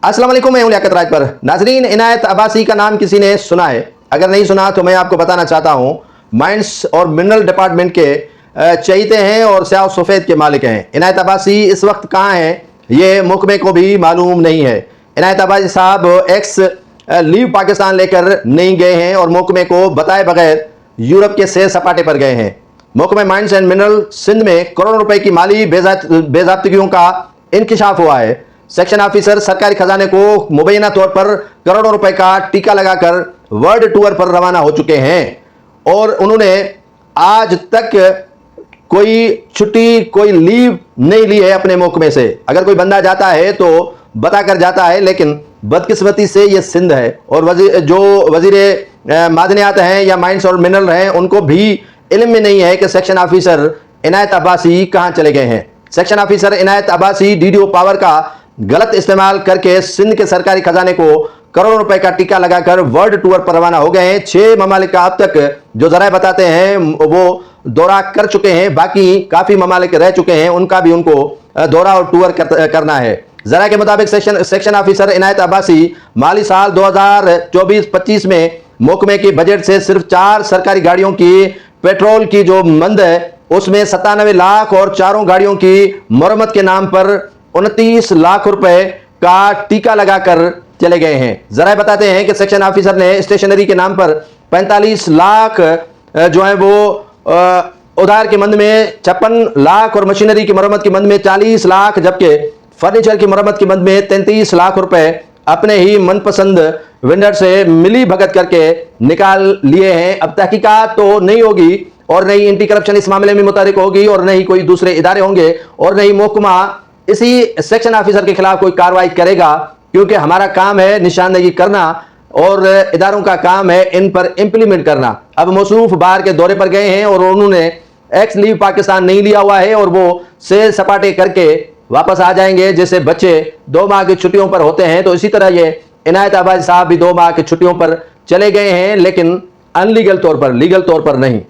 अस्सलाम वालेकुम, मैं हूं लियाकत राज पर। नाजरीन, इनायत अब्बासी का नाम किसी ने सुना है? अगर नहीं सुना तो मैं आपको बताना चाहता हूं, माइंस और मिनरल डिपार्टमेंट के चहीते हैं और स्याह सफ़ेद के मालिक हैं। इनायत अब्बासी इस वक्त कहाँ हैं ये महकमे को भी मालूम नहीं है। इनायत अब्बासी साहब एक्स लीव पाकिस्तान लेकर नहीं गए हैं और महकमे को बताए बगैर यूरोप के सैर सपाटे पर गए हैं। महकमे माइंस एंड मिनरल सिंध में करोड़ों रुपए की माली बेज़ाब्तगियों का इंकशाफ हुआ है। सेक्शन ऑफिसर सरकारी खजाने को मुबैना तौर पर करोड़ों रुपए का टीका लगाकर वर्ल्ड टूर पर रवाना हो चुके हैं और उन्होंने आज तक कोई छुट्टी, कोई लीव नहीं ली है अपने महकमे से। अगर कोई बंदा जाता है तो बताकर जाता है, लेकिन बदकिस्मती से ये सिंध है और वजीर मादनियात हैं या माइंस और मिनरल हैं, उनको भी इल्म में नहीं है कि सेक्शन ऑफिसर इनायत अब्बासी कहाँ चले गए हैं। सेक्शन ऑफिसर इनायत अब्बासी डीडीओ पावर का गलत इस्तेमाल करके सिंध के सरकारी खजाने को करोड़ों रुपए का टीका लगाकर वर्ल्ड टूर पर रवाना हो गए हैं। 6 ममालिक का अब तक जो जराए बताते हैं वो दौरा कर चुके हैं, बाकी काफी ममालिक रह चुके हैं, उनका भी उनको दौरा और टूर करना है। जरा के मुताबिक सेक्शन ऑफिसर इनायत अब्बासी माली साल 2024-25 में महकमे के बजट से सिर्फ 4 सरकारी गाड़ियों की पेट्रोल की जो मंद है उसमें 97 लाख और 4 गाड़ियों की मरम्मत के नाम पर 29 लाख रुपए का टीका लगाकर चले गए हैं। जरा बताते हैं कि सेक्शन ऑफिसर ने स्टेशनरी के नाम पर 45 लाख जो है वो उधार के मंद में 56 लाख और मशीनरी की मरम्मत की मंद में 40 लाख, जबकि फर्नीचर की मरम्मत की मंद में 33 लाख रुपए अपने ही मनपसंद वेंडर से मिली भगत करके निकाल लिए हैं। अब तहकीकात तो नहीं होगी और नहीं एंटी करप्शन इस मामले में मुतारिक होगी और नहीं कोई दूसरे इदारे होंगे और नहीं महकमा इसी सेक्शन ऑफिसर के खिलाफ कोई कार्रवाई करेगा, क्योंकि हमारा काम है निशानदेही करना और इदारों का काम है इन पर इंप्लीमेंट करना। अब मौसूफ बाहर के दौरे पर गए हैं और उन्होंने एक्स लीव पाकिस्तान नहीं लिया हुआ है और वो सैर सपाटे करके वापस आ जाएंगे। जैसे बच्चे 2 माह की छुट्टियों पर होते हैं तो इसी तरह ये इनायत अब्बासी साहब भी 2 माह की छुट्टियों पर चले गए हैं, लेकिन अनलीगल तौर पर, लीगल तौर पर नहीं।